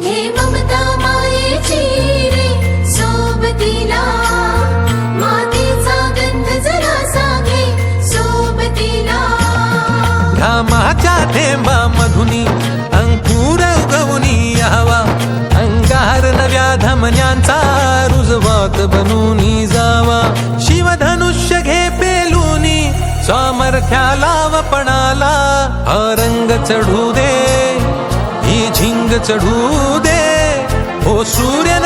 घे ममता मायेची रे सोबतीला, मातीचा गंध जरासा घे सोबतीला. घामाच्या थेंबा मधुनी अंकुर उगवूनी यावा, अंगार नव्या धमन्यांचा रुजवात बनूनी जावा. शिवधनुष्य घे पेलूनी सामर्थ्याला वपणाला, हा रंग चढू दे ही झिंग चढू दे, ओ सूर्य